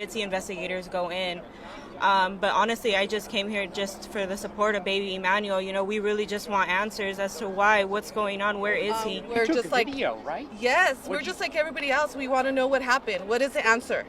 did see investigators go in. But honestly, I just came here just for the support of baby Emmanuel. You know, we really just want answers as to why, what's going on, where is he? We're just like video, right? Yes, we're just like everybody else. We want to know what happened. What is the answer?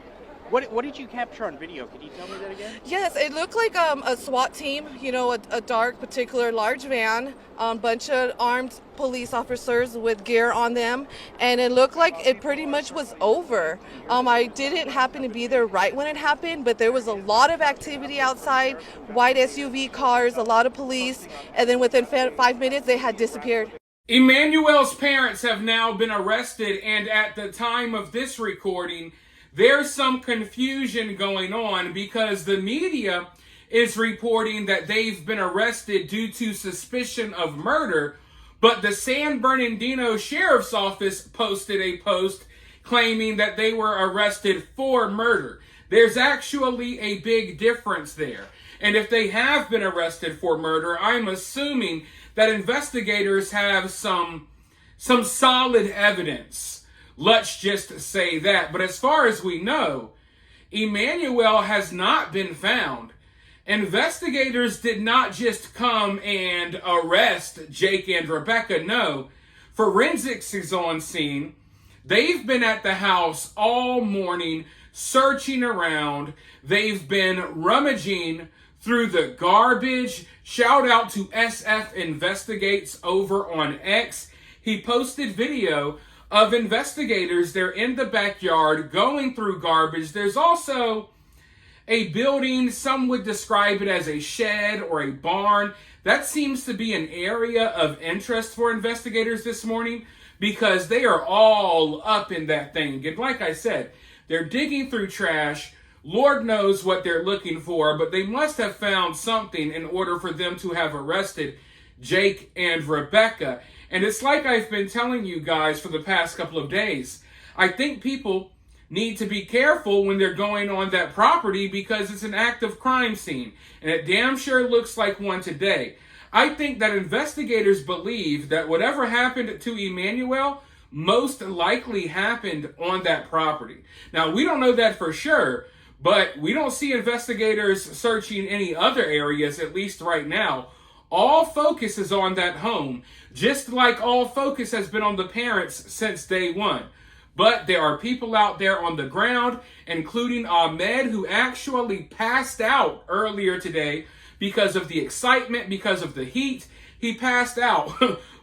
What did you capture on video? Can you tell me that again? Yes, it looked like a SWAT team, you know, a dark, particular large van, bunch of armed police officers with gear on them, and it looked like it pretty much was over. I didn't happen to be there right when it happened, but there was a lot of activity outside, white SUV cars, a lot of police, and then within 5 minutes they had disappeared. Emmanuel's parents have now been arrested, and at the time of this recording, there's some confusion going on because the media is reporting that they've been arrested due to suspicion of murder, but the San Bernardino Sheriff's Office posted a post claiming that they were arrested for murder. There's actually a big difference there. And if they have been arrested for murder, I'm assuming that investigators have some solid evidence. Let's just say that. But as far as we know, Emmanuel has not been found. Investigators did not just come and arrest Jake and Rebecca. No, forensics is on scene. They've been at the house all morning searching around. They've been rummaging through the garbage. Shout out to SF Investigates over on X. He posted video of investigators. They're in the backyard going through garbage. There's also a building, some would describe it as a shed or a barn. That seems to be an area of interest for investigators this morning because they are all up in that thing. And like I said, they're digging through trash. Lord knows what they're looking for, but they must have found something in order for them to have arrested Jake and Rebecca. And it's like I've been telling you guys for the past couple of days. I think people need to be careful when they're going on that property because it's an active crime scene. And it damn sure looks like one today. I think that investigators believe that whatever happened to Emmanuel most likely happened on that property. Now, we don't know that for sure, but we don't see investigators searching any other areas, at least right now. All focus is on that home, just like all focus has been on the parents since day one. But there are people out there on the ground, including Ahmed, who actually passed out earlier today because of the excitement, because of the heat. He passed out.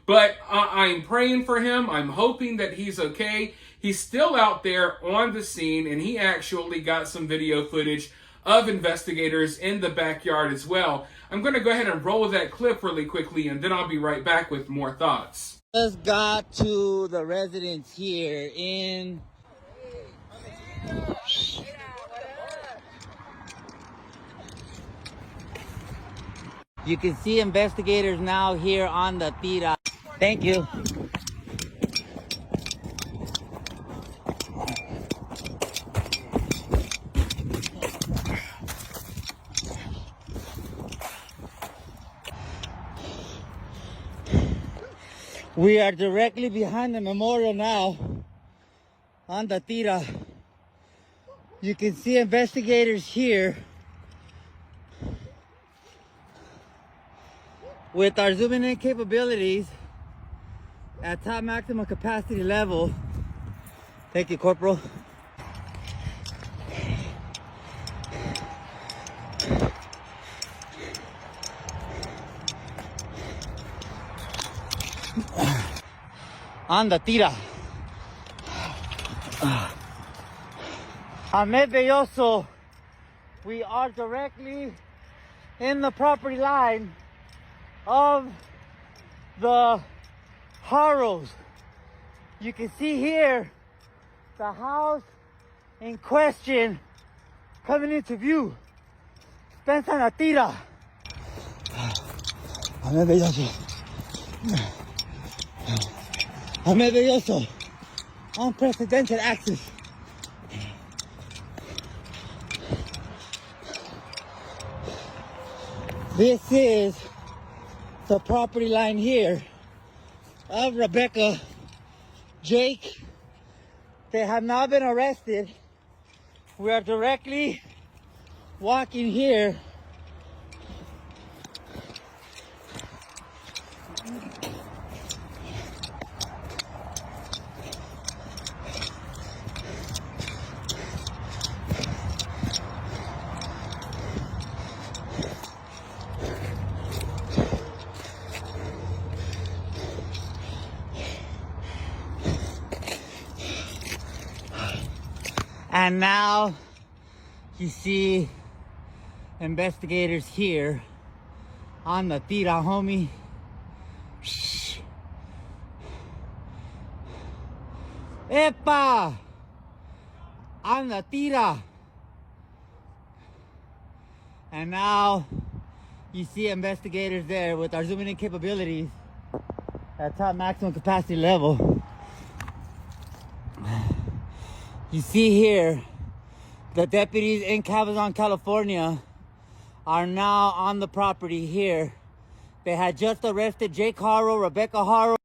But I'm praying for him. I'm hoping that he's okay. He's still out there on the scene, and he actually got some video footage of investigators in the backyard as well. I'm going to go ahead and roll that clip really quickly, and then I'll be right back with more thoughts. Just got to the residence here in... You can see investigators now here on the tira. Thank you. We are directly behind the memorial now on the tira. You can see investigators here with our zooming in capabilities at top maximum capacity level. Thank you, Corporal. On the tira. Ahmed Belloso, we are directly in the property line of the Haros. You can see here the house in question coming into view. Spencer na tira. Ahmed Belloso. Ahmed Belloso. Unprecedented access. This is the property line here of Rebecca, Jake. They have now been arrested We are directly walking here and now you see investigators here on the tira, homie. Shh. Epa! On the tira. And now you see investigators there with our zooming in capabilities at top maximum capacity level. You see here, the deputies in Cabazon, California are now on the property here. They had just arrested Jake Haro, Rebecca Haro.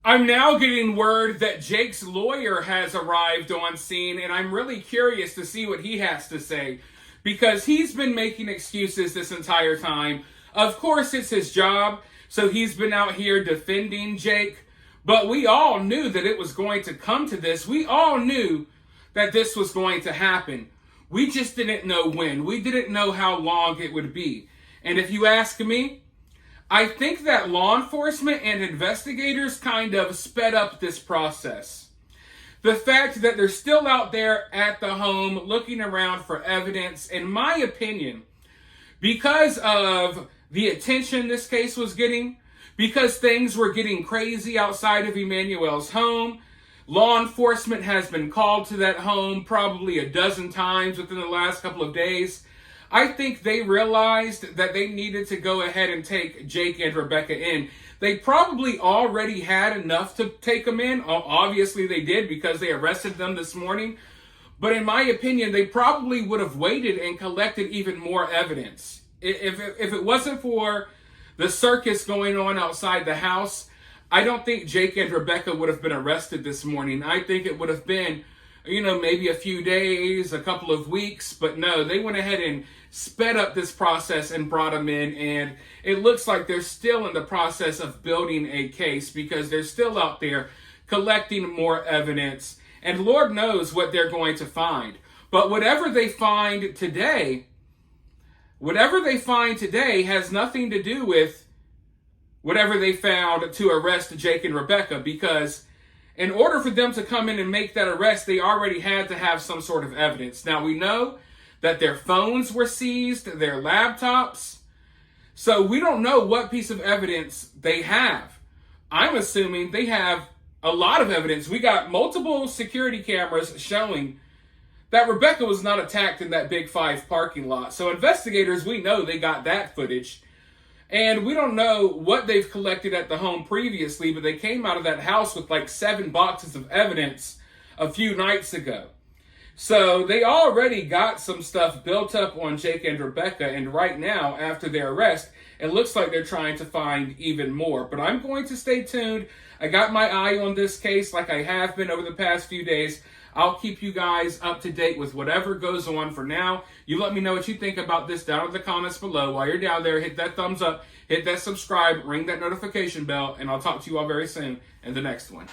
I'm now getting word that Jake's lawyer has arrived on scene, and I'm really curious to see what he has to say, because he's been making excuses this entire time. Of course, it's his job, so he's been out here defending Jake, but we all knew that it was going to come to this. We all knew that this was going to happen. We just didn't know when. We didn't know how long it would be. And if you ask me, I think that law enforcement and investigators kind of sped up this process. The fact that they're still out there at the home looking around for evidence, in my opinion, because of the attention this case was getting, because things were getting crazy outside of Emmanuel's home, law enforcement has been called to that home probably a dozen times within the last couple of days. I think they realized that they needed to go ahead and take Jake and Rebecca in. They probably already had enough to take them in. Obviously they did, because they arrested them this morning. But in my opinion, they probably would have waited and collected even more evidence. If it wasn't for the circus going on outside the house, I don't think Jake and Rebecca would have been arrested this morning. I think it would have been, maybe a few days, a couple of weeks. But no, they went ahead and sped up this process and brought them in. And it looks like they're still in the process of building a case, because they're still out there collecting more evidence. And Lord knows what they're going to find. But whatever they find today has nothing to do with whatever they found to arrest Jake and Rebecca, because in order for them to come in and make that arrest, they already had to have some sort of evidence. Now, we know that their phones were seized, their laptops, so we don't know what piece of evidence they have. I'm assuming they have a lot of evidence. We got multiple security cameras showing that Rebecca was not attacked in that Big 5 parking lot. So investigators, we know they got that footage. And we don't know what they've collected at the home previously, but they came out of that house with like 7 boxes of evidence a few nights ago. So they already got some stuff built up on Jake and Rebecca, and right now, after their arrest, it looks like they're trying to find even more. But I'm going to stay tuned. I got my eye on this case like I have been over the past few days. I'll keep you guys up to date with whatever goes on. For now, you let me know what you think about this down in the comments below. While you're down there, hit that thumbs up, hit that subscribe, ring that notification bell, and I'll talk to you all very soon in the next one.